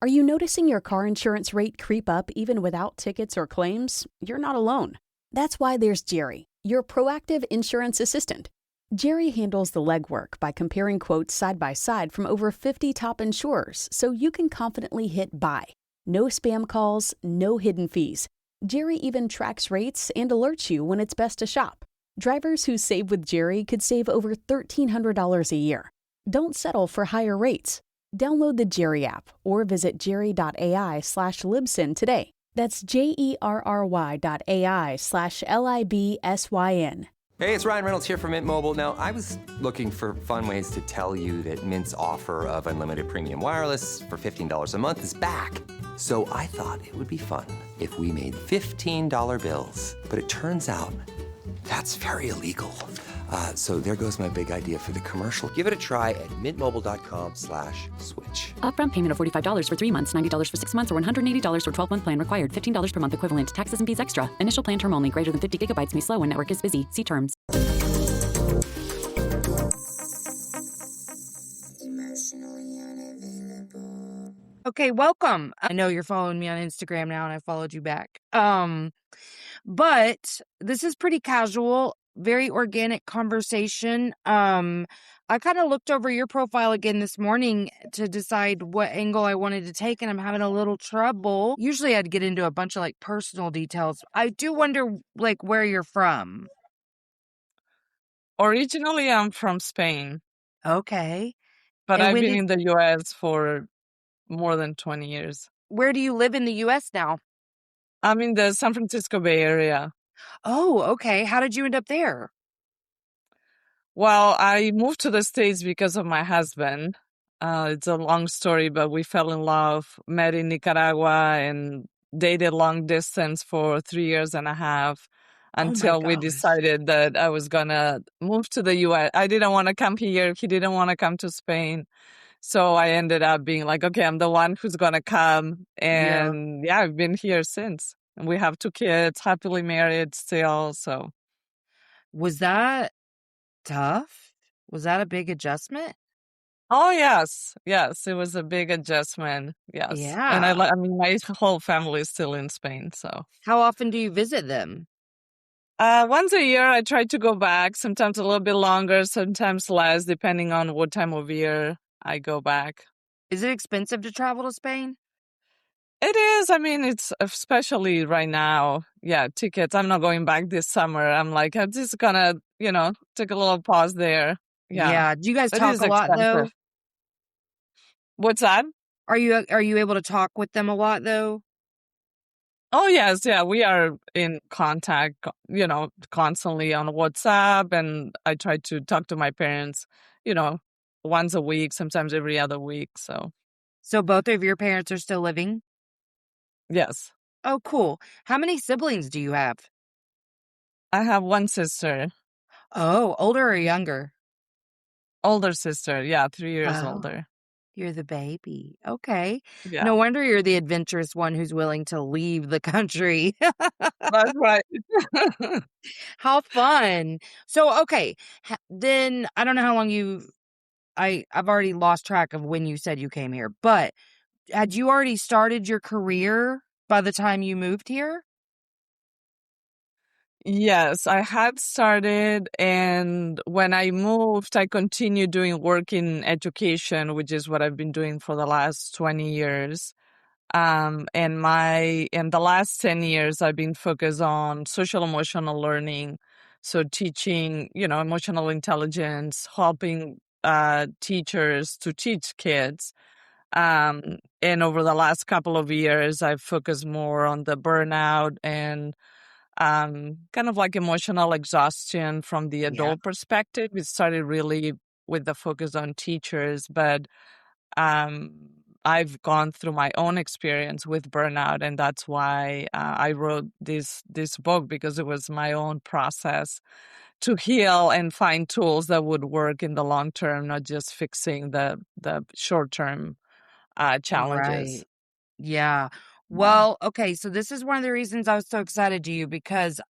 Are you noticing your car insurance rate creep up even without tickets or claims? You're not alone. That's why there's Jerry, your proactive insurance assistant. Jerry handles the legwork by comparing quotes side by side from over 50 top insurers so you can confidently hit buy. No spam calls, no hidden fees. Jerry even tracks rates and alerts you when it's best to shop. Drivers who save with Jerry could save over $1,300 a year. Don't settle for higher rates. Download the Jerry app or visit jerry.ai/libsyn today. That's JERRY.ai/LIBSYN. Hey, it's Ryan Reynolds here from Mint Mobile. Now, I was looking for fun ways to tell you that Mint's offer of unlimited premium wireless for $15 a month is back. So I thought it would be fun if we made $15 bills. But it turns out that's very illegal. So there goes my big idea for the commercial. Give it a try at mintmobile.com/switch. Upfront payment of $45 for 3 months, $90 for 6 months, or $180 for 12-month plan required. $15 per month equivalent. Taxes and fees extra. Initial plan term only. Greater than 50 gigabytes may slow when network is busy. See terms. Okay, welcome. I know you're following me on Instagram now, and I followed you back. But this is pretty casual, very organic conversation. I kind of looked over your profile again this morning to decide what angle I wanted to take, and I'm having a little trouble. Usually I'd get into a bunch of like personal details. I do wonder like where you're from. Originally, I'm from Spain, Okay. but And I've when been did, in the US for more than 20 years. where do you live in the US now? I'm in the San Francisco Bay Area. Oh, okay. How did you end up there? Well, I moved to the States because of my husband. It's a long story, but we fell in love, met in Nicaragua, and dated long distance for 3 years and a half Oh my until we gosh. decided that I was going to move to the US. I didn't want to come here. He didn't want to come to Spain. So I ended up being like, okay, I'm the one who's going to come. Yeah. And yeah, I've been here since. And we have 2 kids, happily married still. So, Was that tough? Was that a big adjustment? oh, yes. Yes, it was a big adjustment. Yes. And Yeah. I mean, my whole family is still in Spain. So, How often do you visit them? once a year, I try to go back, sometimes a little bit longer, sometimes less, depending on what time of year I go back. Is it expensive to travel to Spain? It is. I mean, it's especially right now. Yeah, tickets. I'm not going back this summer. I'm like, I'm just gonna, take a little pause there. Yeah, Yeah. Do you guys it talk is a lot though? expensive. What's that? Are you able to talk with them a lot though? Oh, yes. Yeah, we are in contact, constantly on WhatsApp. And I try to talk to my parents, you know, once a week, sometimes every other week. So, So both of your parents are still living? yes. Oh, cool. How many siblings do you have? I have one sister, Oh, older or younger? older sister. Yeah, 3 years Oh, older. you're the baby. Okay. Yeah, No wonder you're the adventurous one who's willing to leave the country. that's right. How fun. So, okay. Then I don't know how long I've already lost track of when you said you came here, but had you already started your career by the time you moved here? Yes, I had started, and when I moved, I continued doing work in education, which is what I've been doing for the last 20 years. And in the last 10 years, I've been focused on social emotional learning. So teaching, emotional intelligence, helping teachers to teach kids. And over the last couple of years, I've focused more on the burnout and kind of like emotional exhaustion from the Yeah. adult perspective. It started really with the focus on teachers, but um, I've gone through my own experience with burnout, and that's why I wrote this book, because it was my own process to heal and find tools that would work in the long term, not just fixing the short term challenges. Right. Yeah. Yeah. Well, okay, so this is one of the reasons I was so excited to you because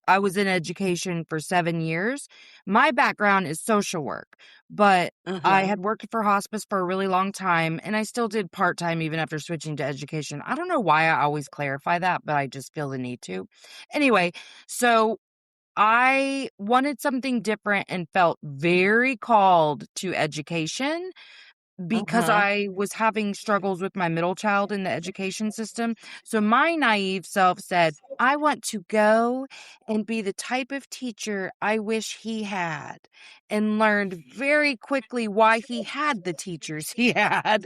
I was in education for 7 years. My background is social work, but I Mm-hmm. had worked for hospice for a really long time, and I still did part-time even after switching to education. I don't know why I always clarify that, but I just feel the need to. Anyway, so I wanted something different and felt very called to education because Mm-hmm. I was having struggles with my middle child in the education system. So my naive self said, I want to go and be the type of teacher I wish he had, and learned very quickly why he had the teachers he had.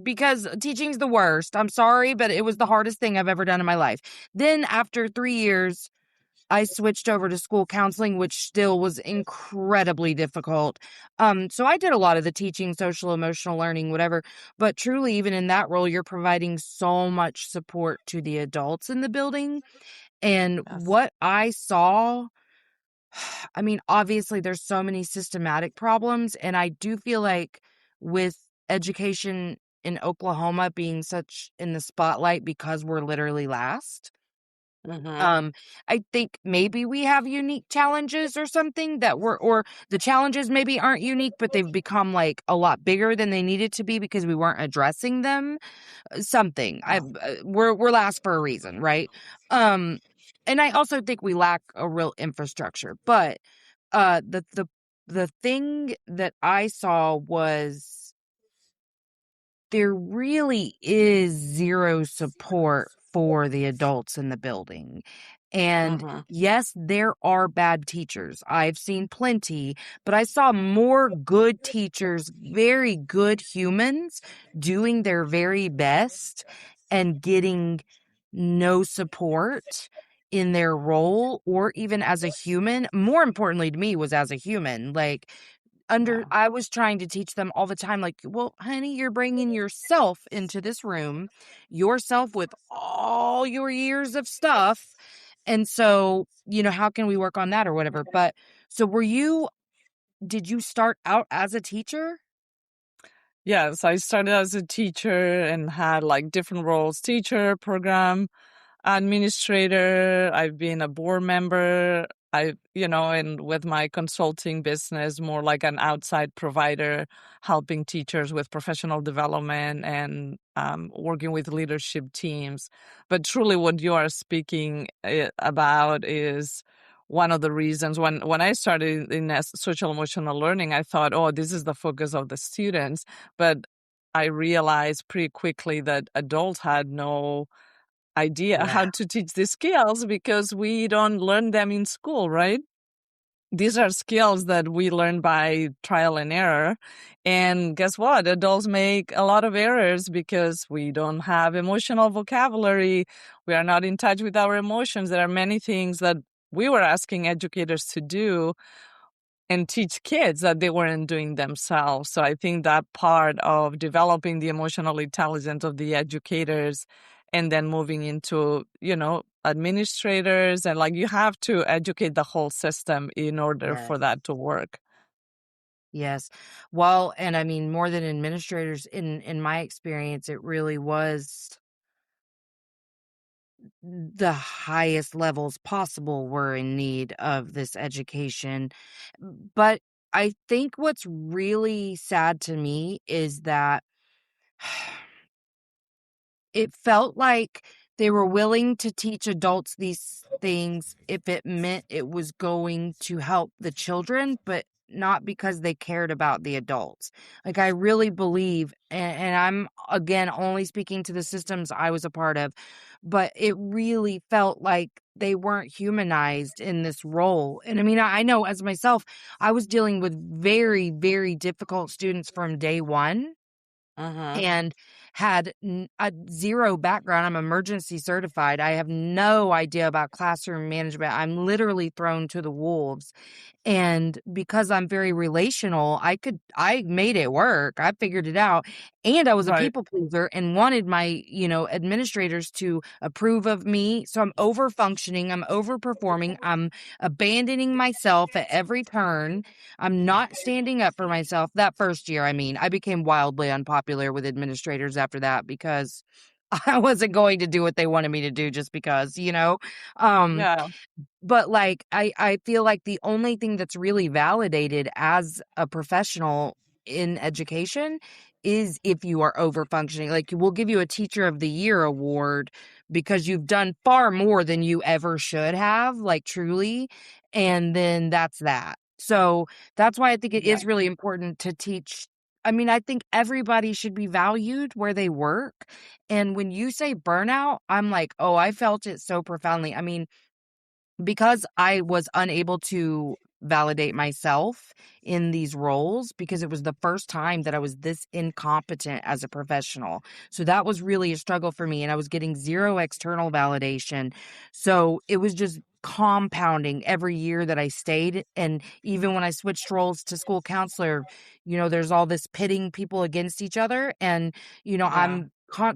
Because teaching's the worst. I'm sorry, but it was the hardest thing I've ever done in my life. Then after 3 years, I switched over to school counseling, which still was incredibly difficult. So I did a lot of the teaching, social, emotional learning, whatever. But truly, even in that role, you're providing so much support to the adults in the building. And Yes. what I saw, I mean, obviously, there's so many systematic problems. And I do feel like with education in Oklahoma being such in the spotlight because we're literally last. Mm-hmm. Um, I think maybe we have unique challenges or something that or the challenges maybe aren't unique, but they've become like a lot bigger than they needed to be because we weren't addressing them. Something. We're last for a reason, right? Um, and I also think we lack a real infrastructure. But the thing that I saw was there really is zero support for the adults in the building. And Mm-hmm. yes, there are bad teachers. I've seen plenty, but I saw more good teachers, very good humans doing their very best and getting no support in their role or even as a human. More importantly to me was as a human. Like, Yeah. I was trying to teach them all the time, like, well, honey, you're bringing yourself into this room, yourself with all your years of stuff. And so, how can we work on that or whatever? But so did you start out as a teacher? Yes, I started as a teacher and had like different roles: teacher, program administrator. I've been a board member. And with my consulting business, more like an outside provider, helping teachers with professional development and working with leadership teams. But truly, what you are speaking about is one of the reasons when I started in social emotional learning, I thought, oh, this is the focus of the students. But I realized pretty quickly that adults had no idea Yeah. how to teach these skills because we don't learn them in school, right? These are skills that we learn by trial and error. And guess what? Adults make a lot of errors because we don't have emotional vocabulary. We are not in touch with our emotions. There are many things that we were asking educators to do and teach kids that they weren't doing themselves. So I think that part of developing the emotional intelligence of the educators and then moving into, administrators, and like you have to educate the whole system in order Yes. for that to work. Yes. Well, and I mean, more than administrators, in my experience, it really was the highest levels possible were in need of this education. But I think what's really sad to me is that it felt like they were willing to teach adults these things if it meant it was going to help the children, but not because they cared about the adults. Like, I really believe, and I'm, again, only speaking to the systems I was a part of, but it really felt like they weren't humanized in this role. And I mean, I know as myself, I was dealing with very, very difficult students from day one Uh-huh. and had a zero background. I'm emergency certified. I have no idea about classroom management. I'm literally thrown to the wolves. And because I'm very relational, I made it work. I figured it out. And I was a Right. people pleaser and wanted my, administrators to approve of me. So I'm over functioning. I'm overperforming. I'm abandoning myself at every turn. I'm not standing up for myself. That first year, I mean, I became wildly unpopular with administrators after that because I wasn't going to do what they wanted me to do just because, you know? Um, Yeah. but like I feel like the only thing that's really validated as a professional in education is if you are over functioning. Like we'll give you a teacher of the year award because you've done far more than you ever should have, like truly. And then that's that. So that's why I think it Yeah. is really important to teach. I mean, I think everybody should be valued where they work. And when you say burnout, I'm like, oh, I felt it so profoundly. I mean, because I was unable to validate myself in these roles because it was the first time that I was this incompetent as a professional. So that was really a struggle for me, and I was getting zero external validation. So it was just compounding every year that I stayed. And even when I switched roles to school counselor, you know, there's all this pitting people against each other. And, you know, Yeah.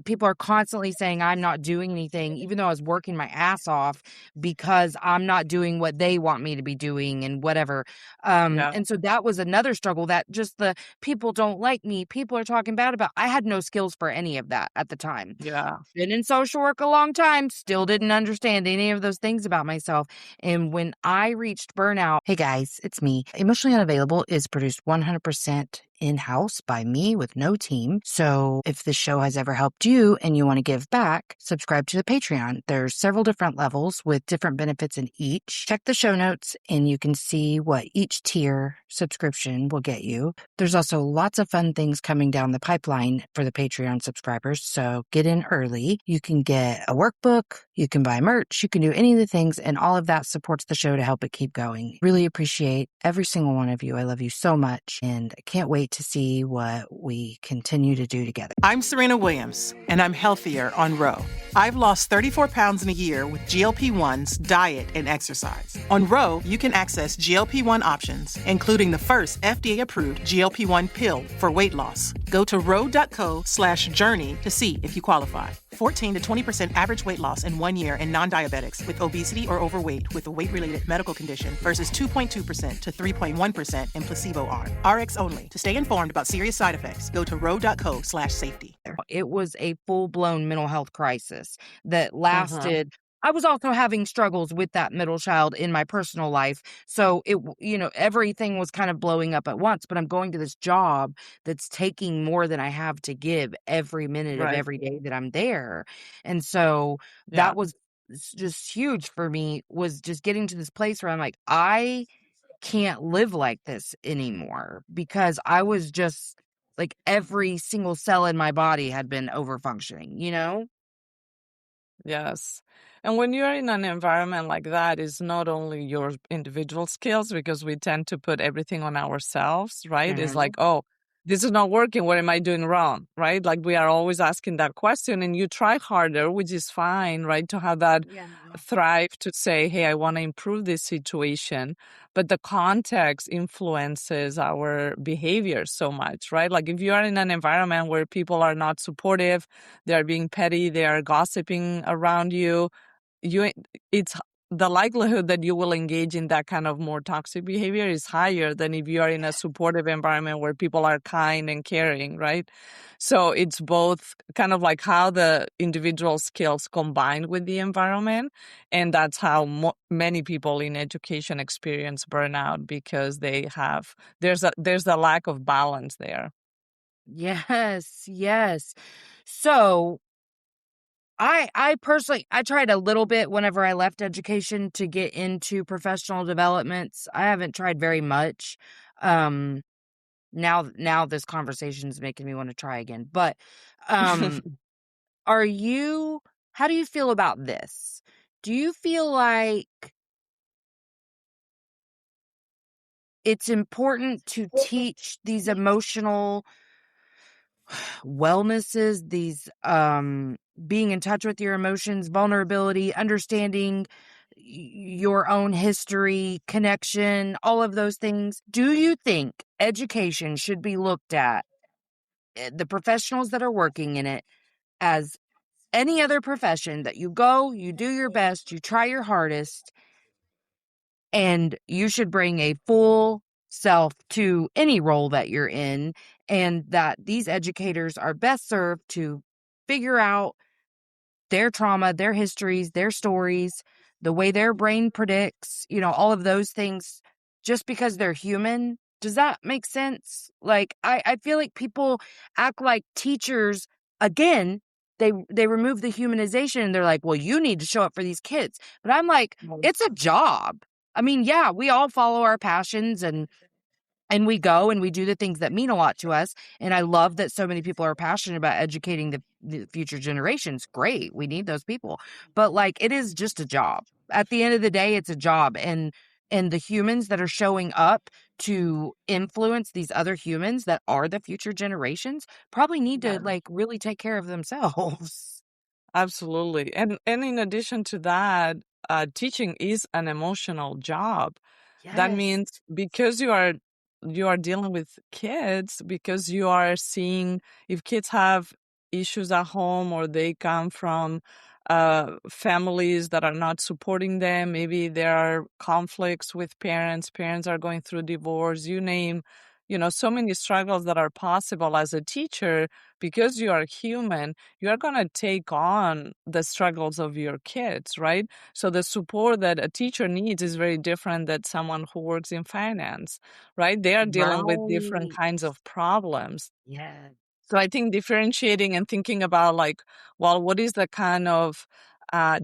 people are constantly saying I'm not doing anything, even though I was working my ass off because I'm not doing what they want me to be doing and whatever. Yeah. And so that was another struggle, that just the people don't like me, people are talking bad about. I had no skills for any of that at the time. Yeah. Been in social work a long time, still didn't understand any of those things about myself. And when I reached burnout, hey guys, it's me. Emotionally Unavailable is produced 100% in-house by me with no team. So if this show has ever helped you and you want to give back, subscribe to the Patreon. There's several different levels with different benefits in each. Check the show notes and you can see what each tier subscription will get you. There's also lots of fun things coming down the pipeline for the Patreon subscribers, so get in early. You can get a workbook, you can buy merch, you can do any of the things, and all of that supports the show to help it keep going. Really appreciate every single one of you. I love you so much, and I can't wait to see what we continue to do together. I'm Serena Williams, and I'm healthier on Ro. I've lost 34 pounds in a year with GLP-1s, diet, and exercise. On Ro, you can access GLP-1 options, including the first FDA-approved GLP-1 pill for weight loss. Go to ro.co/journey to see if you qualify. 14 to 20% average weight loss in 1 year in non-diabetics with obesity or overweight with a weight-related medical condition versus 2.2% to 3.1% in placebo arm. RX only. To stay informed about serious side effects, go to ro.co/safety. It was a full-blown mental health crisis that lasted. I was also having struggles with that middle child in my personal life. So you know, everything was kind of blowing up at once, but I'm going to this job that's taking more than I have to give every minute of Right. every day that I'm there. And so Yeah. that was just huge for me, was just getting to this place where I'm like, I can't live like this anymore, because I was just like every single cell in my body had been over functioning, you know? Yes. And when you're in an environment like that, it's not only your individual skills, because we tend to put everything on ourselves, right? It's like, oh, this is not working. What am I doing wrong? Right? Like we are always asking that question, and you try harder, which is fine, right? To have that thrive to say, hey, I want to improve this situation. But the context influences our behavior so much, right? Like if you are in an environment where people are not supportive, they're being petty, they are gossiping around you, it's the likelihood that you will engage in that kind of more toxic behavior is higher than if you are in a supportive environment where people are kind and caring, right? So it's both kind of like how the individual skills combine with the environment, and that's how many people in education experience burnout, because there's a lack of balance there. Yes, yes. So I personally, I tried a little bit whenever I left education to get into professional developments. I haven't tried very much. Um, now this conversation is making me want to try again. But um, how do you feel about this? Do you feel like it's important to teach these emotional wellnesses, these being in touch with your emotions, vulnerability, understanding your own history, connection, all of those things? Do you think education should be looked at, the professionals that are working in it, as any other profession, that you go, you do your best, you try your hardest, and you should bring a full self to any role that you're in, and that these educators are best served to figure out their trauma, their histories, their stories, the way their brain predicts, all of those things just because they're human. Does that make sense? Like, I feel like people act like teachers, again, they remove the humanization and they're like, well, you need to show up for these kids. But I'm like, it's a job. I mean, yeah, we all follow our passions and we go and we do the things that mean a lot to us. And I love that so many people are passionate about educating the future generations. Great. We need those people. But like, it is just a job. At the end of the day, it's a job. And the humans that are showing up to influence these other humans that are the future generations probably need to like really take care of themselves. Absolutely. And in addition to that, teaching is an emotional job. That Yes. means because you are dealing with kids, because you are seeing if kids have issues at home or they come from families that are not supporting them, maybe there are conflicts with parents are going through divorce, you name, so many struggles that are possible as a teacher. Because you are human, you are going to take on the struggles of your kids, right? So the support that a teacher needs is very different than someone who works in finance, right? They are dealing with different Right. kinds of problems. Yeah. So I think differentiating and thinking about like, well, what is the kind of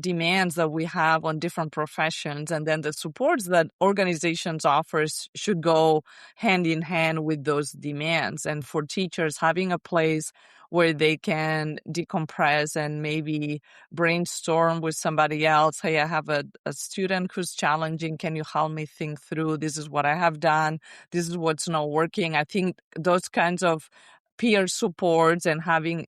demands that we have on different professions, and then the supports that organizations offers should go hand in hand with those demands. And for teachers, having a place where they can decompress and maybe brainstorm with somebody else. Hey, I have a student who's challenging. Can you help me think through? This is what I have done. This is what's not working. I think those kinds of peer supports and having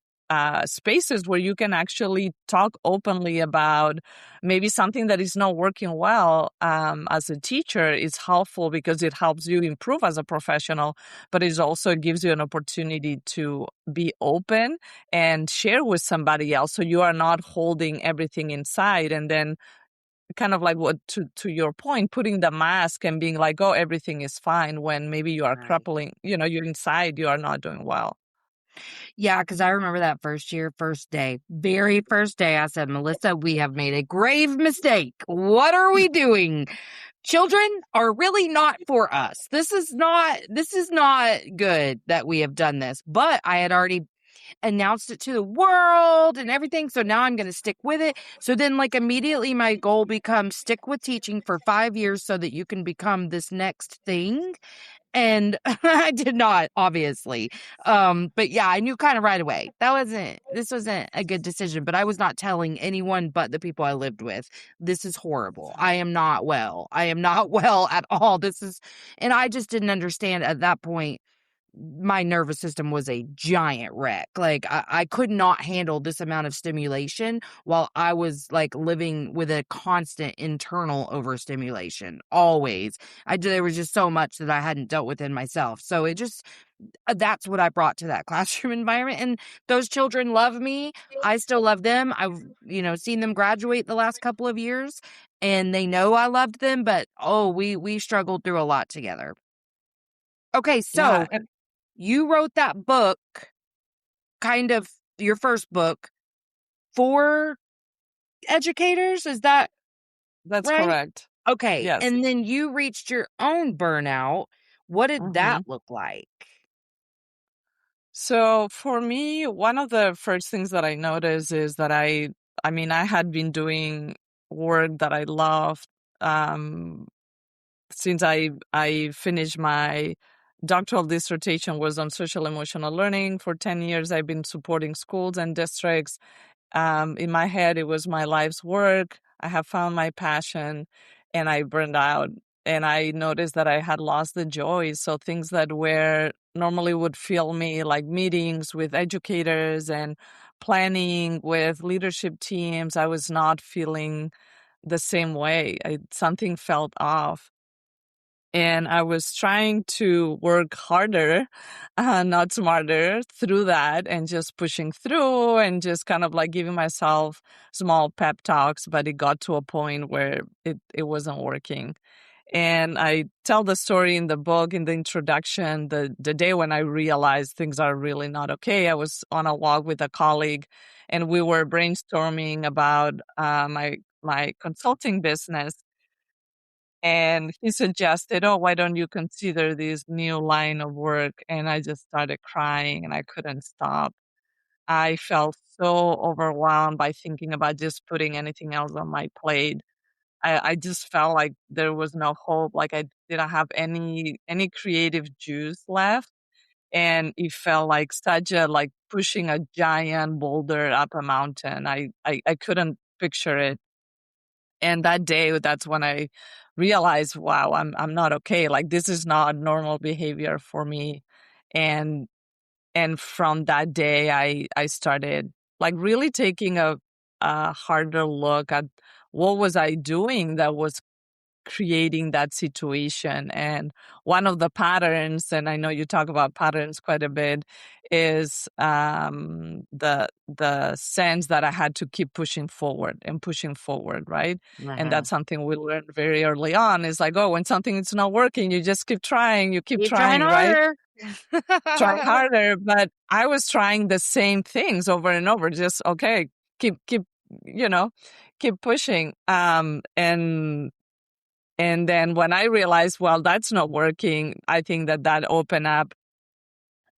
spaces where you can actually talk openly about maybe something that is not working well as a teacher is helpful because it helps you improve as a professional, but it also gives you an opportunity to be open and share with somebody else so you are not holding everything inside and then kind of like what to your point, putting the mask and being like, oh, everything is fine when maybe you are Right. crippling, you're inside, you are not doing well. Yeah, because I remember that first year, first day, very first day, I said, Melissa, we have made a grave mistake. What are we doing? Children are really not for us. This is not good that we have done this. But I had already announced it to the world and everything. So now I'm going to stick with it. So then like immediately my goal becomes stick with teaching for 5 years so that you can become this next thing. And I did not, obviously. But yeah, I knew kind of right away. This wasn't a good decision, but I was not telling anyone but the people I lived with. This is horrible. I am not well. I am not well at all. And I just didn't understand at that point. My nervous system was a giant wreck. Like I could not handle this amount of stimulation while I was like living with a constant internal overstimulation. Always. There was just so much that I hadn't dealt with in myself. So that's what I brought to that classroom environment. And those children love me. I still love them. I've, seen them graduate the last couple of years and they know I loved them, but we struggled through a lot together. Okay, Yeah, so you wrote that book, kind of your first book, for educators. Is that that's right? correct. Okay. Yes. And then you reached your own burnout. What did hmm that look like? So for me, one of the first things that I noticed is that I mean, I had been doing work that I loved um, since I finished my doctoral dissertation was on social emotional learning. For 10 years, I've been supporting schools and districts. In my head, it was my life's work. I have found my passion and I burned out. And I noticed that I had lost the joy. So things that were normally would fill me, like meetings with educators and planning with leadership teams, I was not feeling the same way. Something felt off. And I was trying to work harder, not smarter through that and just pushing through and just kind of like giving myself small pep talks. But it got to a point where it wasn't working. And I tell the story in the book, in the introduction, the day when I realized things are really not okay. I was on a walk with a colleague, and we were brainstorming about my consulting business. And he suggested, oh, why don't you consider this new line of work? And I just started crying and I couldn't stop. I felt so overwhelmed by thinking about just putting anything else on my plate. I just felt like there was no hope, like I didn't have any creative juice left. And it felt like such a like pushing a giant boulder up a mountain. I couldn't picture it. And that day, that's when I realized, wow, I'm not okay. Like this is not normal behavior for me. And and from that day I started like really taking a harder look at what was I doing that was creating that situation. And one of the patterns, and I know you talk about patterns quite a bit, is the sense that I had to keep pushing forward and pushing forward, right? And Uh-huh. that's something we learned very early on. Is like, oh, when something is not working, you just keep trying, you keep Keep trying trying, right? harder. Try harder. But I was trying the same things over and over. Just okay, keep, you know, keep pushing. And then when I realized, well, that's not working, I think that opened up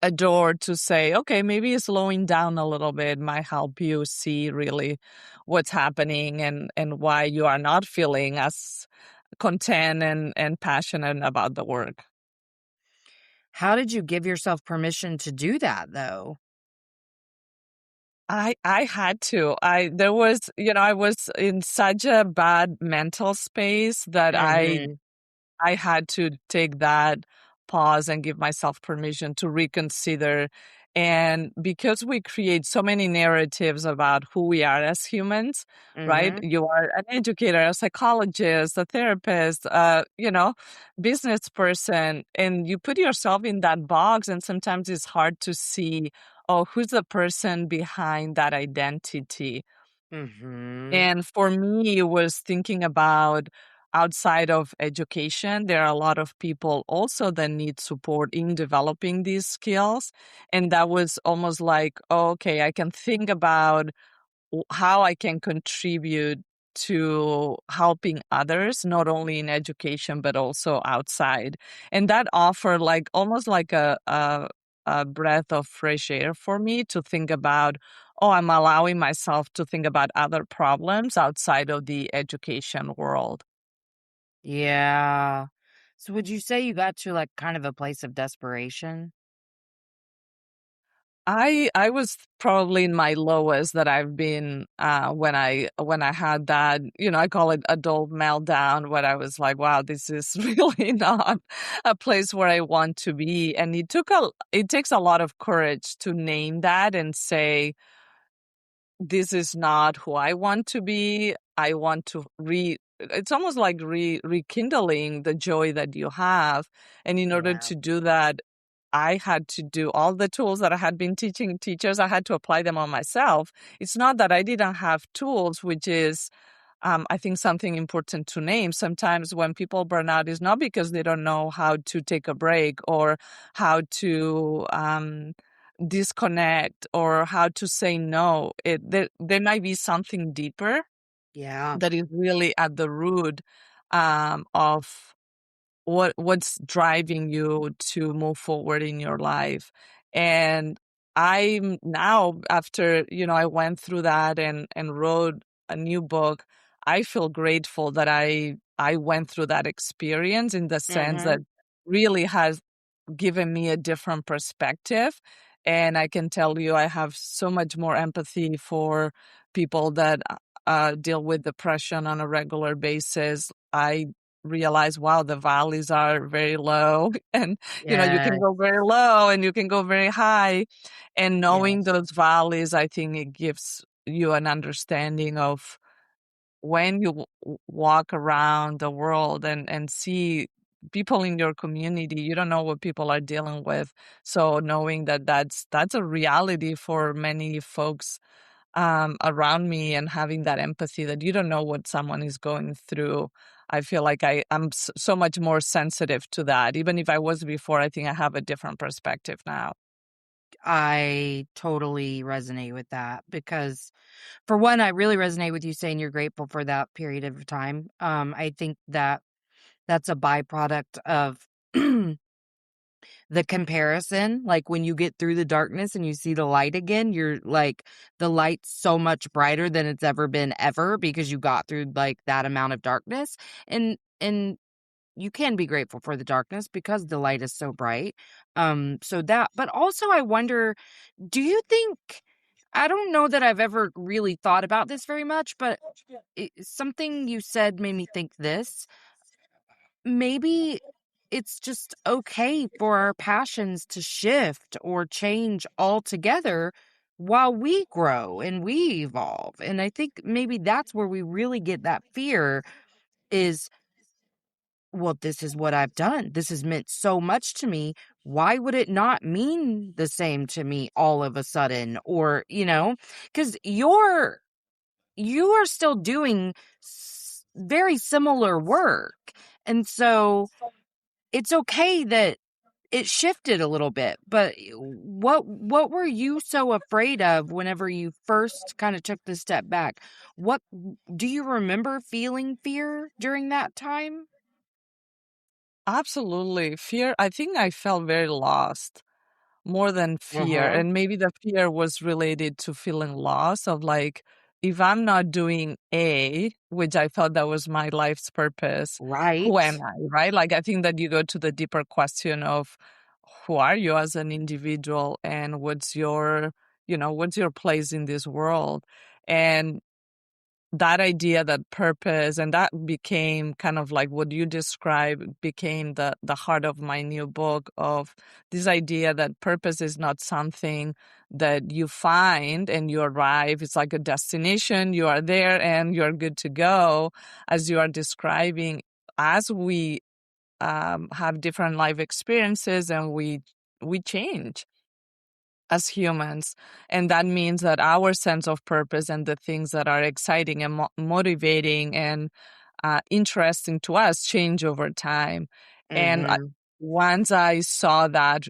a door to say, okay, maybe slowing down a little bit might help you see really what's happening and why you are not feeling as content and passionate about the work. How did you give yourself permission to do that, though? I had to. There was, I was in such a bad mental space that Mhm. I had to take that pause and give myself permission to reconsider. And because we create so many narratives about who we are as humans, right? Mhm. You are an educator, a psychologist, a therapist, business person, and you put yourself in that box. And sometimes it's hard to see, oh, who's the person behind that identity? Mhm. And for me, it was thinking about outside of education, there are a lot of people also that need support in developing these skills. And that was almost like, oh, okay, I can think about how I can contribute to helping others, not only in education, but also outside. And that offered like almost like a breath of fresh air for me to think about, oh, I'm allowing myself to think about other problems outside of the education world. Yeah. So would you say you got to, like, kind of a place of desperation? I was probably in my lowest that I've been when I had that, I call it adult meltdown, where I was like, wow, this is really not a place where I want to be. And it takes a lot of courage to name that and say, this is not who I want to be. I want to it's almost like rekindling the joy that you have. And in order Yeah. to do that, I had to do all the tools that I had been teaching teachers. I had to apply them on myself. It's not that I didn't have tools, which is, I think, something important to name. Sometimes when people burn out, is not because they don't know how to take a break or how to disconnect or how to say no. There might be something deeper Yeah. that is really at the root of what's driving you to move forward in your life. And I'm now, after I went through that and wrote a new book, I feel grateful that I went through that experience, in the sense that Mhm. really has given me a different perspective. And I can tell you, I have so much more empathy for people that deal with depression on a regular basis. I realize, wow, the valleys are very low. And, you can Yes. go very low and you can go very high. And knowing Yes. those valleys, I think it gives you an understanding of when you walk around the world and see people in your community, you don't know what people are dealing with. So knowing that that's a reality for many folks around me, and having that empathy that you don't know what someone is going through, I feel like I'm so much more sensitive to that. Even if I was before, I think I have a different perspective now. I totally resonate with that because, for one, I really resonate with you saying you're grateful for that period of time. I think that that's a byproduct of the comparison. Like when you get through the darkness and you see the light again, you're like, the light's so much brighter than it's ever been ever because you got through like that amount of darkness. And you can be grateful for the darkness because the light is so bright. So that, but also I wonder, do you think, I don't know that I've ever really thought about this very much, but something you said made me think this. Maybe it's just okay for our passions to shift or change altogether while we grow and we evolve. And I think maybe that's where we really get that fear is, well, this is what I've done. This has meant so much to me. Why would it not mean the same to me all of a sudden? Or, because you are still doing very similar work. And so it's okay that it shifted a little bit, but what were you so afraid of whenever you first kind of took the step back? What do you remember feeling fear during that time? Absolutely. Fear, I think I felt very lost more than fear. Uh-huh. And maybe the fear was related to feeling lost of like, if I'm not doing A, which I thought that was my life's purpose, who Right. am I, right? Like, I think that you go to the deeper question of who are you as an individual and what's your place in this world? And that idea, that purpose, and that became kind of like what you described became the heart of my new book, of this idea that purpose is not something that you find and you arrive. It's like a destination. You are there and you're good to go, as you are describing. As we have different life experiences and we change as humans. And that means that our sense of purpose and the things that are exciting and motivating and interesting to us change over time. And Mm-hmm. once I saw that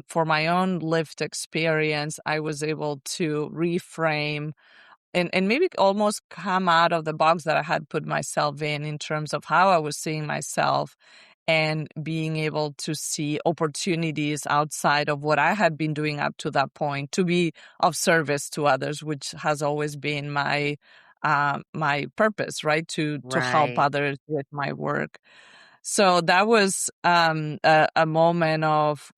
for my own lived experience, I was able to reframe and maybe almost come out of the box that I had put myself in terms of how I was seeing myself, and being able to see opportunities outside of what I had been doing up to that point to be of service to others, which has always been my purpose, right? To help Right. others with my work. So that was a moment of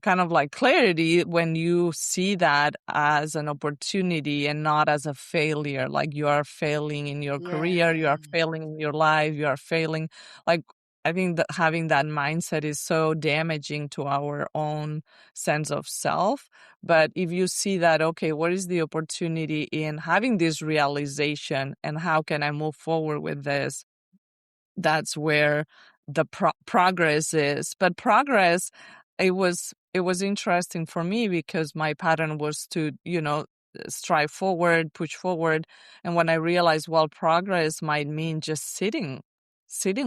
kind of like clarity when you see that as an opportunity and not as a failure. Like you are failing in your Yeah. career, you are failing in your life, you are failing. Like I think that having that mindset is so damaging to our own sense of self. But if you see that, okay, what is the opportunity in having this realization and how can I move forward with this? That's where the progress is. But progress, it was interesting for me because my pattern was to strive forward, push forward. And when I realized, well, progress might mean just sitting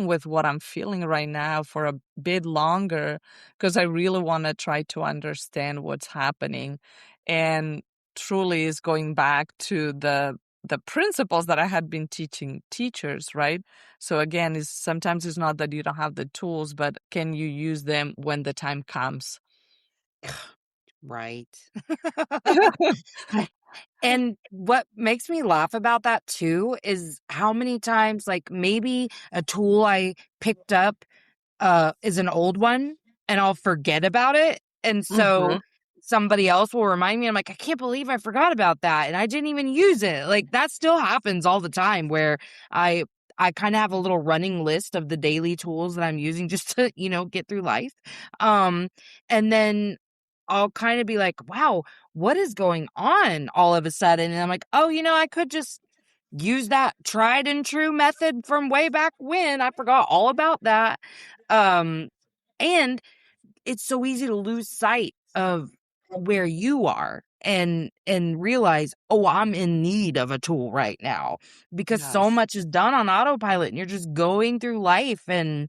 with what I'm feeling right now for a bit longer, because I really want to try to understand what's happening. And truly is going back to the principles that I had been teaching teachers, right? So again, sometimes it's not that you don't have the tools, but can you use them when the time comes? Right. And what makes me laugh about that too is how many times, like maybe a tool I picked up is an old one and I'll forget about it. And so Hmm. somebody else will remind me. I'm like, I can't believe I forgot about that. And I didn't even use it. Like that still happens all the time where I I kind of have a little running list of the daily tools that I'm using just to, get through life. Um, and then I'll kind of be like, wow, what is going on all of a sudden? And I'm like, oh, I could just use that tried and true method from way back when. I forgot all about that. Um, and it's so easy to lose sight of where you are and realize, oh, I'm in need of a tool right now, because so Yes. much is done on autopilot and you're just going through life and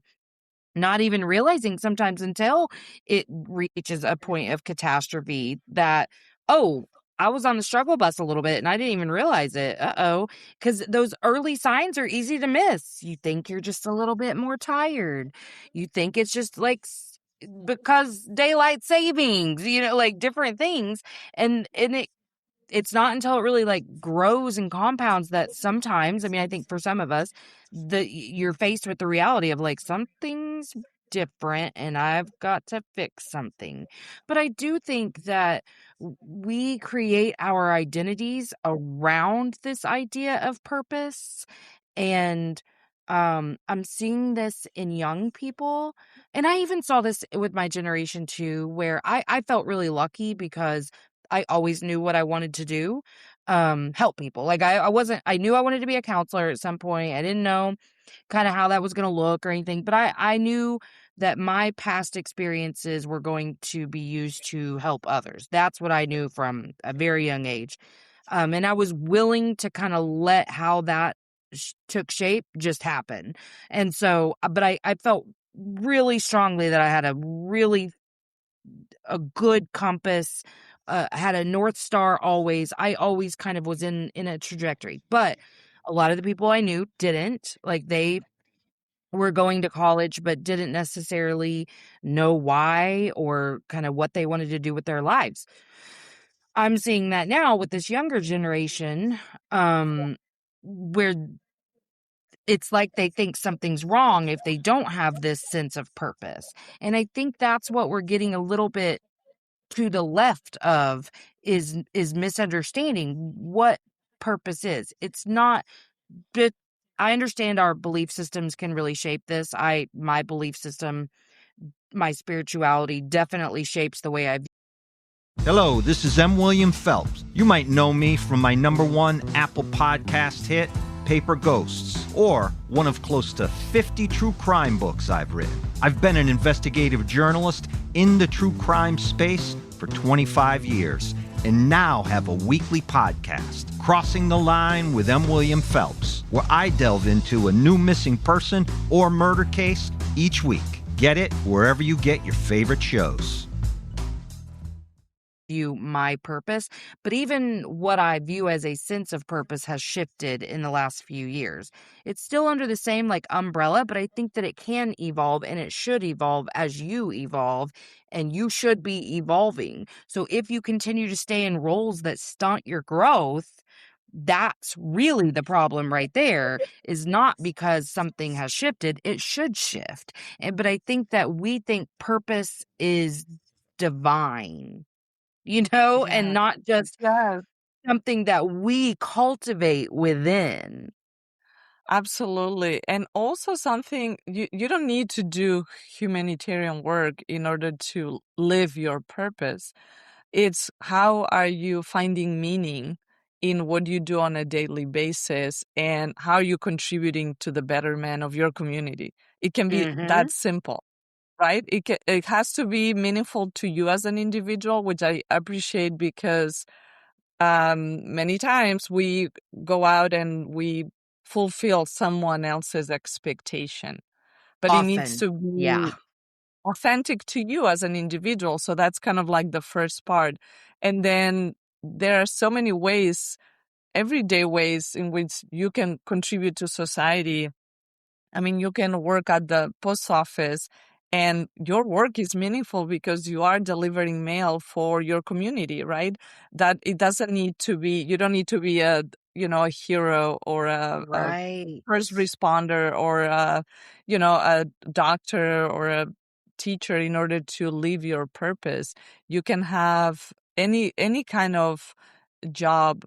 not even realizing sometimes until it reaches a point of catastrophe that, oh, I was on the struggle bus a little bit and I didn't even realize it. Uh-oh. Because those early signs are easy to miss. You think you're just a little bit more tired. You think it's just like because daylight savings, like different things. And it's not until it really like grows and compounds that sometimes, I mean, I think for some of us, you're faced with the reality of like something's different and I've got to fix something. But I do think that we create our identities around this idea of purpose. And I'm seeing this in young people. And I even saw this with my generation too, where I felt really lucky because I always knew what I wanted to do, help people. Like I knew I wanted to be a counselor at some point. I didn't know kind of how that was going to look or anything, but I knew that my past experiences were going to be used to help others. That's what I knew from a very young age. And I was willing to kind of let how that took shape just happen. And so, but I felt really strongly that I had a good compass, had a North Star always. I always kind of was in a trajectory. But a lot of the people I knew didn't. Like they were going to college but didn't necessarily know why or kind of what they wanted to do with their lives. I'm seeing that now with this younger generation, where it's like they think something's wrong if they don't have this sense of purpose. And I think that's what we're getting a little bit to the left of is misunderstanding what purpose is. It's not, but I understand our belief systems can really shape this. My belief system, my spirituality definitely shapes the way I view. Hello, this is M. William Phelps. You might know me from my #1 Apple Podcast hit, Paper Ghosts, or one of close to 50 true crime books I've written. I've been an investigative journalist in the true crime space for 25 years, and now have a weekly podcast, Crossing the Line with M. William Phelps, where I delve into a new missing person or murder case each week. Get it wherever you get your favorite shows. My purpose, but even what I view as a sense of purpose has shifted in the last few years. It's still under the same like umbrella, but I think that it can evolve and it should evolve as you evolve, and you should be evolving. So if you continue to stay in roles that stunt your growth, that's really the problem right there, is not because something has shifted. It should shift. But I think that we think purpose is divine, and not just Yes. something that we cultivate within. Absolutely. And also something you don't need to do humanitarian work in order to live your purpose. It's how are you finding meaning in what you do on a daily basis and how are you contributing to the betterment of your community. It can be that simple, right? It has to be meaningful to you as an individual, which I appreciate because many times we go out and we fulfill someone else's expectation, but it needs Often. to be Yeah. authentic to you as an individual. So that's kind of like the first part. And then there are so many ways, everyday ways in which you can contribute to society. I mean, you can work at the post office and your work is meaningful because you are delivering mail for your community, right? That it doesn't need to be, you don't need to be a hero or a Right. first responder or a doctor or a teacher in order to live your purpose. You can have any kind of job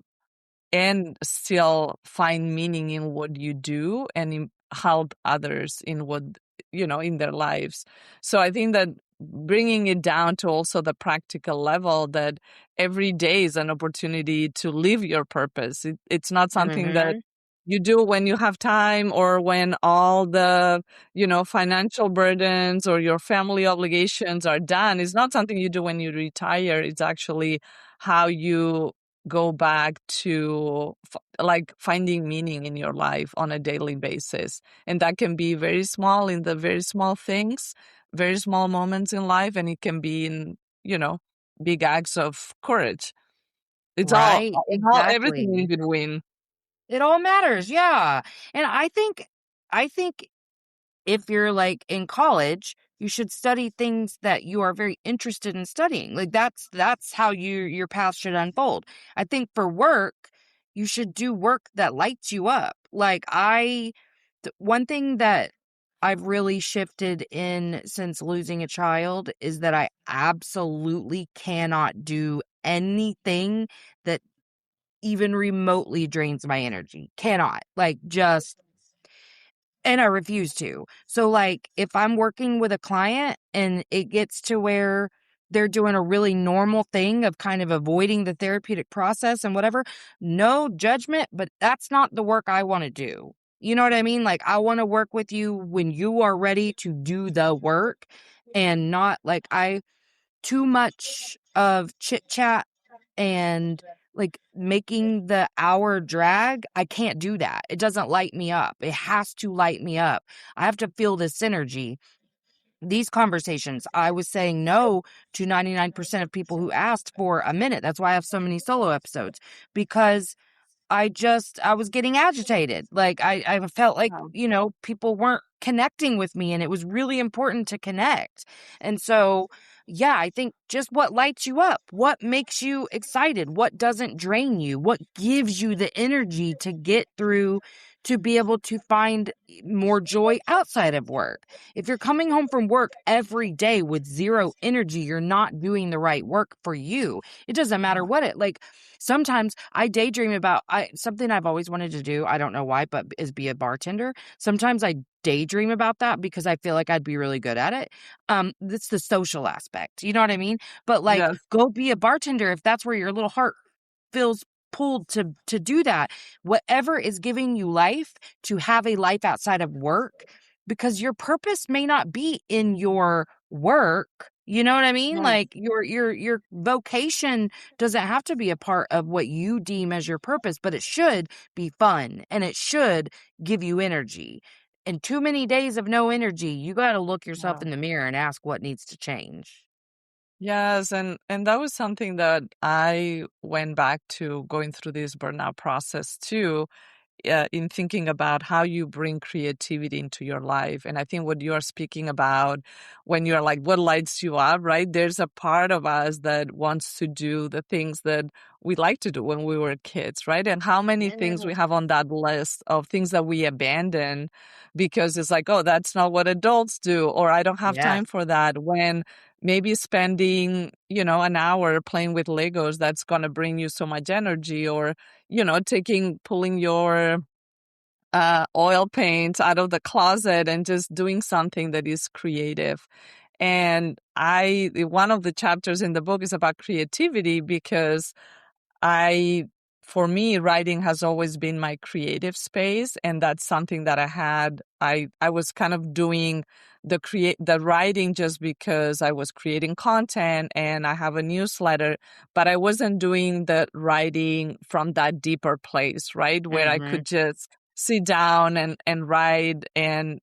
and still find meaning in what you do and help others in what in their lives. So I think that bringing it down to also the practical level, that every day is an opportunity to live your purpose. It's not something that you do when you have time or when all the financial burdens or your family obligations are done. It's not something you do when you retire. It's actually how you go back to like finding meaning in your life on a daily basis. And that can be very small, in the very small things, very small moments in life, and it can be in, big acts of courage. Right, It's all everything in exactly. between. It all matters, yeah. And I think if you're like in college, you should study things that you are very interested in studying. Like that's how your path should unfold. I think for work, you should do work that lights you up. Like one thing that I've really shifted in since losing a child is that I absolutely cannot do anything that even remotely drains my energy. Cannot. Like just and I refuse to. So like if I'm working with a client and it gets to where they're doing a really normal thing of kind of avoiding the therapeutic process and whatever, no judgment, but that's not the work I want to do. You know what I mean? Like I want to work with you when you are ready to do the work and not like too much of chit chat and like making the hour drag. I can't do that. It doesn't light me up. It has to light me up. I have to feel this energy. These conversations, I was saying no to 99% of people who asked for a minute. That's why I have so many solo episodes, because I was getting agitated. Like I felt like, people weren't connecting with me and it was really important to connect. And so, yeah, I think just what lights you up, what makes you excited, what doesn't drain you, what gives you the energy to get through, to be able to find more joy outside of work. If you're coming home from work every day with zero energy, you're not doing the right work for you. It doesn't matter what sometimes I daydream about something I've always wanted to do. I don't know why, but is be a bartender. Sometimes I daydream about that because I feel like I'd be really good at it. That's the social aspect. You know what I mean? But like, Yes. go be a bartender if that's where your little heart feels pulled to do that. Whatever is giving you life, to have a life outside of work, because your purpose may not be in your work. You know what I mean? Right. Like your vocation doesn't have to be a part of what you deem as your purpose, but it should be fun and it should give you energy. And too many days of no energy, you got to look yourself in the mirror and ask what needs to change. Yes, and that was something that I went back to going through this burnout process too, in thinking about how you bring creativity into your life. And I think what you are speaking about when you're like, what lights you up, right? There's a part of us that wants to do the things that we like to do when we were kids, right? And how many things we have on that list of things that we abandon because it's like, oh, that's not what adults do, or I don't have Yes. time for that. When maybe spending, an hour playing with Legos, that's going to bring you so much energy, or pulling your oil paint out of the closet and just doing something that is creative. And one of the chapters in the book is about creativity because for me, writing has always been my creative space. And that's something that I was kind of doing the writing just because I was creating content and I have a newsletter, but I wasn't doing the writing from that deeper place, right? Where I Mm-hmm. could just sit down and write and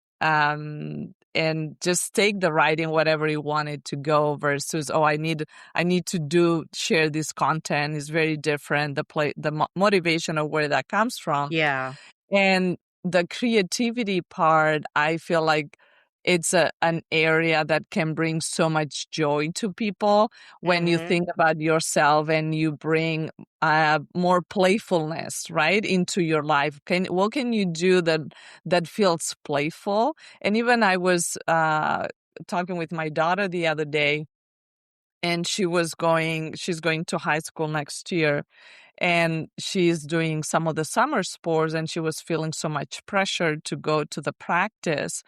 just take the writing whatever you wanted to go versus, I need to share this content is very different. The motivation of where that comes from. Yeah. And the creativity part, I feel like it's an area that can bring so much joy to people when you Mm-hmm. think about yourself and you bring more playfulness, right, into your life. What can you do that feels playful? And even I was talking with my daughter the other day, and she's going to high school next year, and she's doing some of the summer sports, and she was feeling so much pressure to go to the practice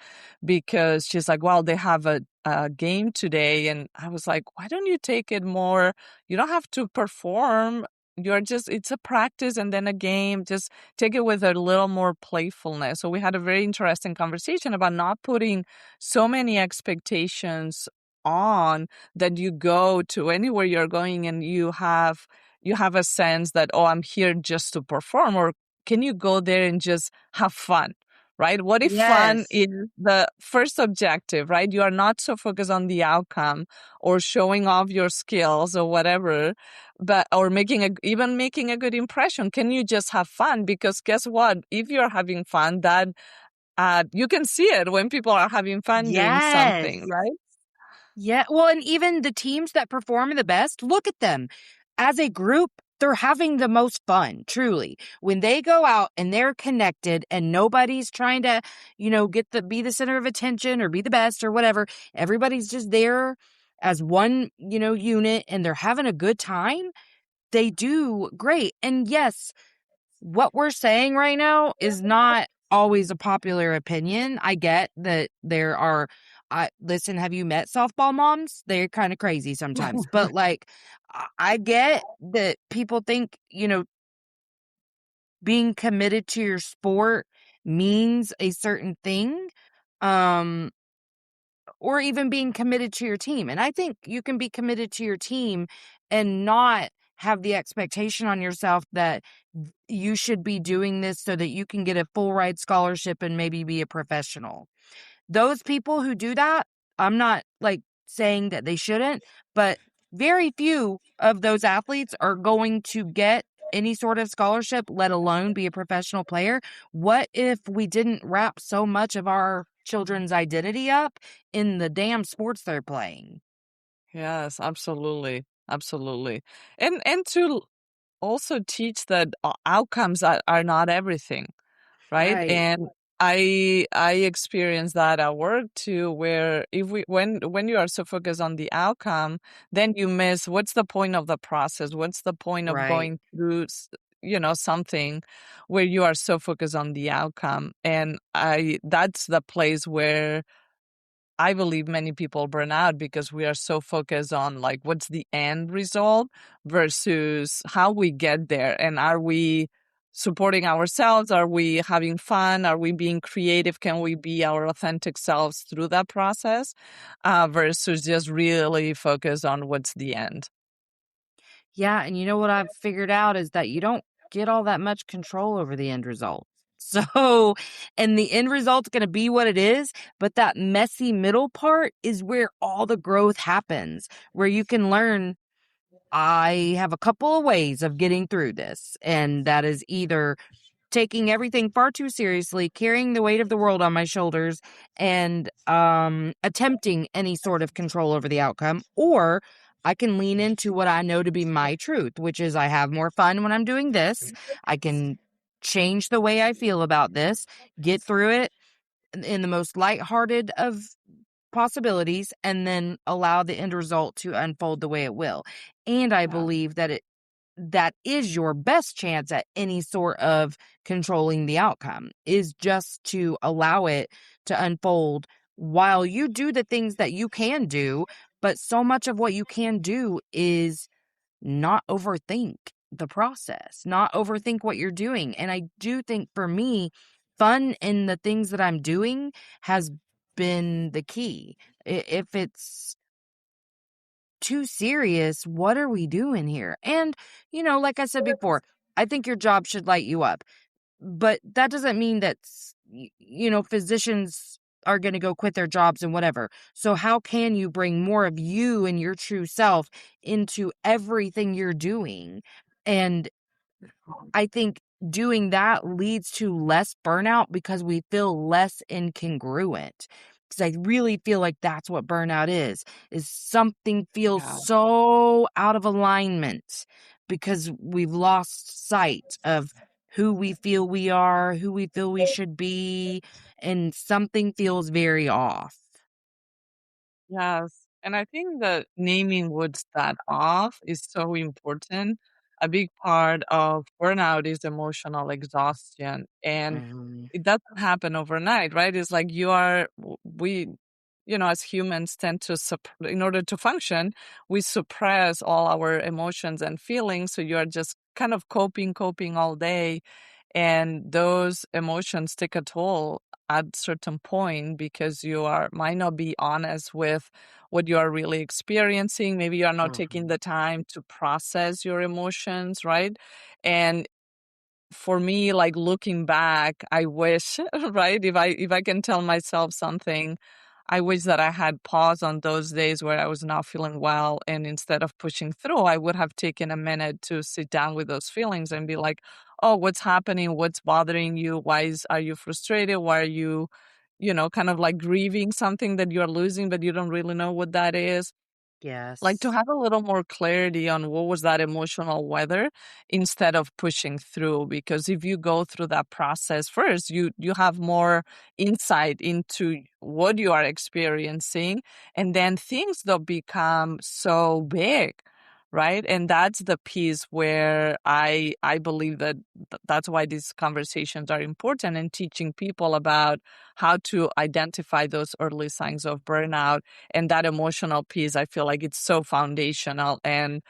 because she's like, well, they have a game today. And I was like, why don't you take it more? You don't have to perform. It's a practice and then a game. Just take it with a little more playfulness. So we had a very interesting conversation about not putting so many expectations on that you go to anywhere you're going and you have a sense that, oh, I'm here just to perform, or can you go there and just have fun? Right? What if fun Yes. is the first objective, right? You are not so focused on the outcome or showing off your skills or whatever, but or even making a good impression. Can you just have fun? Because guess what? If you're having fun, that you can see it when people are having fun doing Yes. something, right? Yeah. Well, and even the teams that perform the best, look at them. As a group, they're having the most fun, truly. When they go out and they're connected and nobody's trying to, be the center of attention or be the best or whatever. Everybody's just there as one, unit, and they're having a good time. They do great. And yes, what we're saying right now is not always a popular opinion. I get that there are, listen, have you met softball moms? They're kind of crazy sometimes, but like, I get that people think, being committed to your sport means a certain thing. Um, or even being committed to your team. And I think you can be committed to your team and not have the expectation on yourself that you should be doing this so that you can get a full ride scholarship and maybe be a professional. Those people who do that, I'm not like saying that they shouldn't, but very few of those athletes are going to get any sort of scholarship, let alone be a professional player. What if we didn't wrap so much of our children's identity up in the damn sports they're playing? Yes, absolutely. Absolutely. And to also teach that outcomes are not everything, right? Right. And I experienced that at work too, where when you are so focused on the outcome, then you miss what's the point of the process? What's the point of Right. going through something where you are so focused on the outcome? And that's the place where I believe many people burn out, because we are so focused on like what's the end result versus how we get there. And are we supporting ourselves? Are we having fun? Are we being creative? Can we be our authentic selves through that process versus just really focus on what's the end? Yeah, and you know what I've figured out is that you don't get all that much control over the end result. So, and the end result's going to be what it is, but that messy middle part is where all the growth happens, where you can learn, I have a couple of ways of getting through this, and that is either taking everything far too seriously, carrying the weight of the world on my shoulders, and attempting any sort of control over the outcome, or I can lean into what I know to be my truth, which is I have more fun when I'm doing this. I can change the way I feel about this, get through it in the most lighthearted of possibilities, and then allow the end result to unfold the way it will. And I Yeah. believe that is your best chance at any sort of controlling the outcome, is just to allow it to unfold while you do the things that you can do. But so much of what you can do is not overthink the process, not overthink what you're doing. And I do think for me, fun in the things that I'm doing has been the key. If it's too serious, what are we doing here? And, like I said before, I think your job should light you up. But that doesn't mean that, physicians are going to go quit their jobs and whatever. So how can you bring more of you and your true self into everything you're doing? And I think doing that leads to less burnout because we feel less incongruent. Because I really feel like that's what burnout is something feels Yeah. so out of alignment because we've lost sight of who we feel we are, who we feel we should be, and something feels very off. Yes. And I think that naming what's that off is so important. A big part of burnout is emotional exhaustion. And Mhm. it doesn't happen overnight, right? It's like we, as humans tend to, in order to function, we suppress all our emotions and feelings. So you are just kind of coping all day. And those emotions take a toll at certain point because might not be honest with what you are really experiencing. Maybe you are not taking the time to process your emotions, right? And for me, like looking back, I wish, right? If I can tell myself something, I wish that I had paused on those days where I was not feeling well. And instead of pushing through, I would have taken a minute to sit down with those feelings and be like, oh, what's happening? What's bothering you? Are you frustrated? Why are you, kind of like grieving something that you're losing, but you don't really know what that is? Like to Yes. have a little more clarity on what was that emotional weather instead of pushing through. Because if you go through that process first, you have more insight into what you are experiencing, and then things don't become so big, right? And that's the piece where I believe that that's why these conversations are important, and teaching people about how to identify those early signs of burnout. And that emotional piece, I feel like it's so foundational. And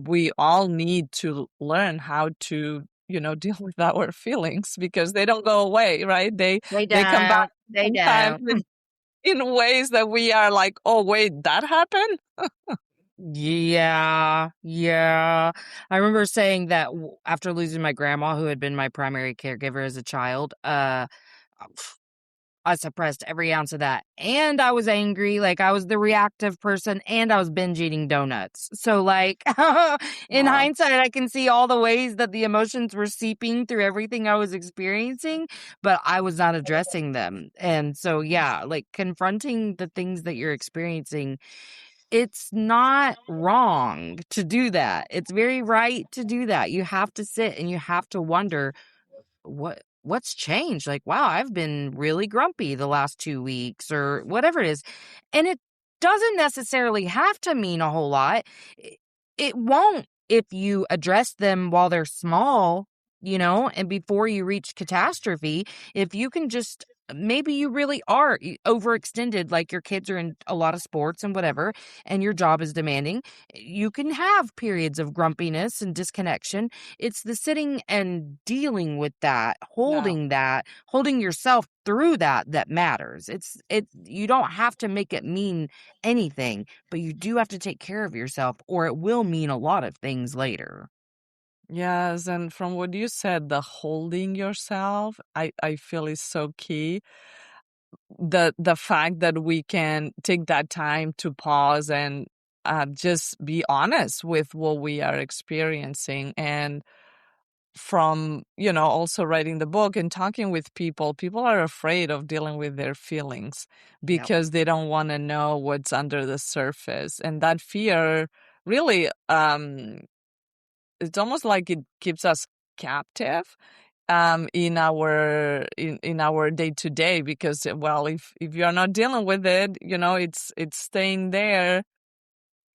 we all need to learn how to, deal with our feelings, because they don't go away, right? They come back They sometimes don't. in ways that we are like, oh, wait, that happened? Yeah, yeah. I remember saying that after losing my grandma, who had been my primary caregiver as a child, I suppressed every ounce of that. And I was angry. Like, I was the reactive person, and I was binge eating donuts. So, like, in Wow. hindsight, I can see all the ways that the emotions were seeping through everything I was experiencing, but I was not addressing them. And so, yeah, like confronting the things that you're experiencing, it's not wrong to do that. It's very right to do that. You have to sit and you have to wonder, what's changed? Like, wow, I've been really grumpy the last 2 weeks or whatever it is. And it doesn't necessarily have to mean a whole lot. It won't if you address them while they're small, and before you reach catastrophe. If you can just, maybe you really are overextended, like your kids are in a lot of sports and whatever, and your job is demanding, you can have periods of grumpiness and disconnection. It's the sitting and dealing with that, Yeah. holding yourself through that matters. You don't have to make it mean anything, but you do have to take care of yourself, or it will mean a lot of things later. Yes, and from what you said, the holding yourself, I feel is so key. The fact that we can take that time to pause and just be honest with what we are experiencing. And from, also writing the book and talking with people are afraid of dealing with their feelings Yep. because they don't want to know what's under the surface. And that fear really, it's almost like it keeps us captive in our day to day, because, well, if you're not dealing with it, it's staying there.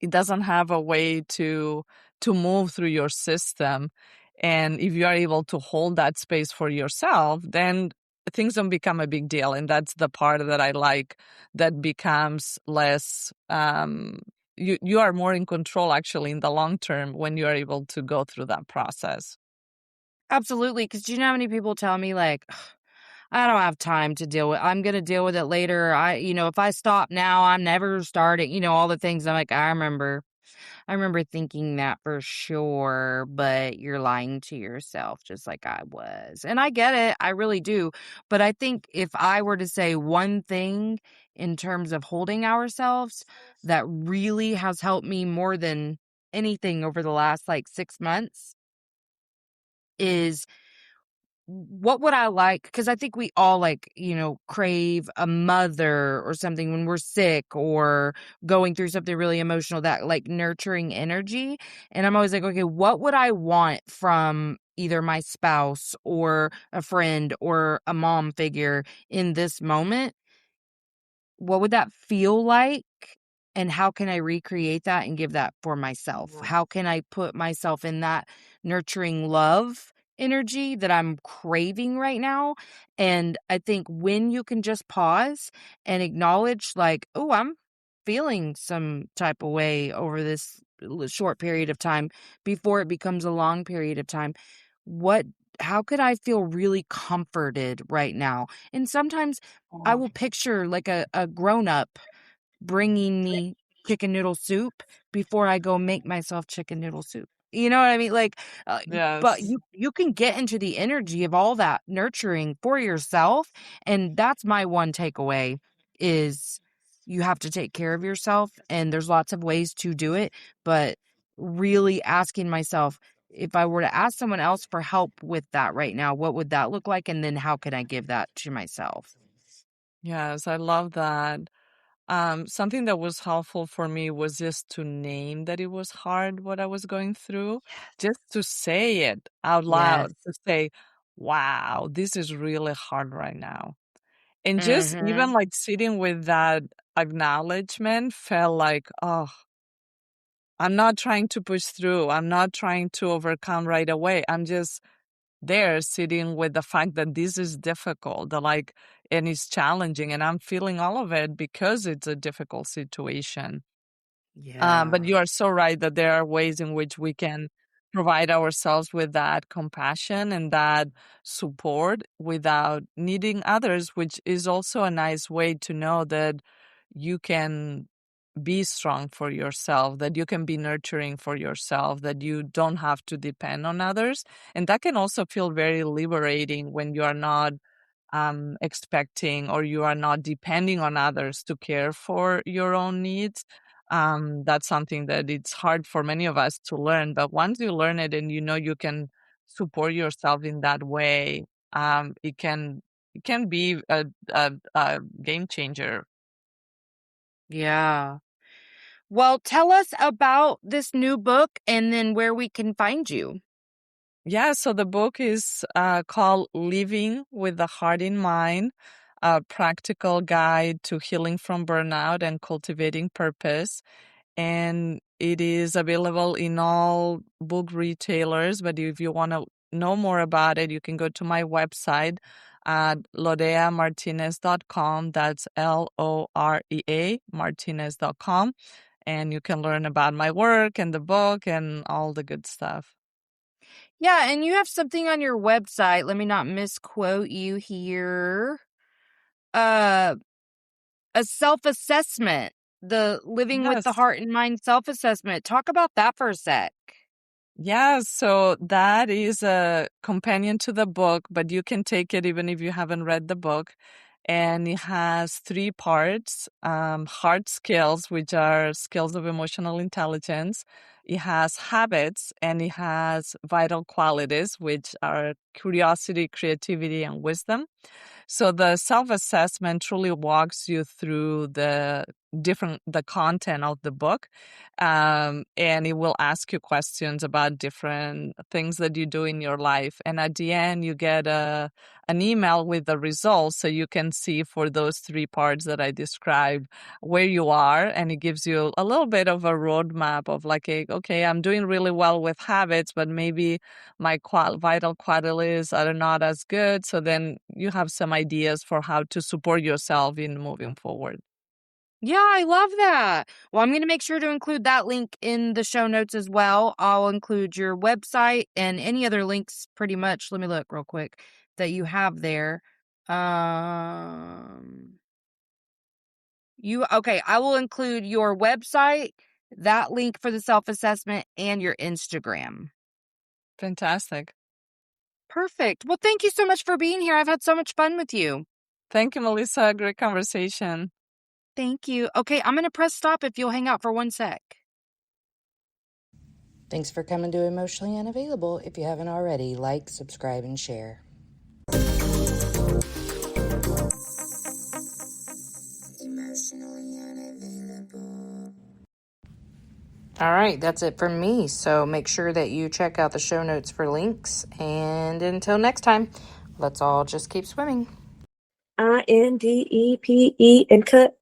It doesn't have a way to move through your system. And if you are able to hold that space for yourself, then things don't become a big deal. And that's the part that I like, that becomes less, you are more in control actually in the long term when you are able to go through that process. Absolutely. Because do you know how many people tell me, like, I don't have time to deal with, I'm going to deal with it later. If I stop now, I'm never starting, all the things. I'm like, I remember thinking that for sure, but you're lying to yourself just like I was. And I get it. I really do. But I think if I were to say one thing in terms of holding ourselves that really has helped me more than anything over the last like 6 months is, what would I like? Because I think we all like, crave a mother or something when we're sick or going through something really emotional, that like nurturing energy. And I'm always like, okay, what would I want from either my spouse or a friend or a mom figure in this moment? What would that feel like? And how can I recreate that and give that for myself? How can I put myself in that nurturing love energy that I'm craving right now? And I think when you can just pause and acknowledge, like, oh, I'm feeling some type of way over this short period of time before it becomes a long period of time. What how could I feel really comforted right now? And sometimes I will picture like a grown up bringing me chicken noodle soup before I go make myself chicken noodle soup. You know what I mean? Like, but Yes. you can get into the energy of all that nurturing for yourself, and that's my one takeaway is you have to take care of yourself, and there's lots of ways to do it, but really asking myself, if I were to ask someone else for help with that right now, what would that look like? And then how can I give that to myself? Yes, I love that. Something that was helpful for me was just to name that it was hard what I was going through, just to say it out Yes. loud, to say, wow, this is really hard right now. And just Mm-hmm. even like sitting with that acknowledgement felt like, oh, I'm not trying to push through. I'm not trying to overcome right away. I'm just there sitting with the fact that this is difficult, and it's challenging, and I'm feeling all of it because it's a difficult situation. But Yeah. you are so right that there are ways in which we can provide ourselves with that compassion and that support without needing others, which is also a nice way to know that you can be strong for yourself, that you can be nurturing for yourself, that you don't have to depend on others. And that can also feel very liberating when you are not expecting or you are not depending on others to care for your own needs. That's something that it's hard for many of us to learn. But once you learn it and you know you can support yourself in that way, it can be a game changer. Yeah. Well, tell us about this new book and then where we can find you. Yeah, so the book is called Living with the Heart in Mind, a practical guide to healing from burnout and cultivating purpose. And it is available in all book retailers. But if you want to know more about it, you can go to my website at loreamartinez.com. That's Lorea Martinez.com. And you can learn about my work and the book and all the good stuff. Yeah, and you have something on your website. Let me not misquote you here. Uh, a self-assessment, the Living with the Yes. Heart and Mind self-assessment. Talk about that for a sec. Yeah, so that is a companion to the book, but you can take it even if you haven't read the book. And it has 3 parts, hard skills, which are skills of emotional intelligence. It has habits, and it has vital qualities, which are curiosity, creativity, and wisdom. So the self-assessment truly walks you through the content of the book, and it will ask you questions about different things that you do in your life. And at the end, you get an email with the results, so you can see for those 3 parts that I described where you are, and it gives you a little bit of a roadmap of like, okay, I'm doing really well with habits, but maybe my vital qualities are not as good. So then you have some ideas for how to support yourself in moving forward. Yeah, I love that. Well, I'm going to make sure to include that link in the show notes as well. I'll include your website and any other links pretty much. Let me look real quick that you have there. Okay, I will include your website, that link for the self-assessment, and your Instagram. Fantastic. Perfect. Well, thank you so much for being here. I've had so much fun with you. Thank you, Melissa. Great conversation. Thank you. Okay, I'm going to press stop if you'll hang out for 1 sec. Thanks for coming to Emotionally Unavailable. If you haven't already, like, subscribe, and share. Emotionally Unavailable. All right, that's it from me. So make sure that you check out the show notes for links. And until next time, let's all just keep swimming. INDEPE and cut.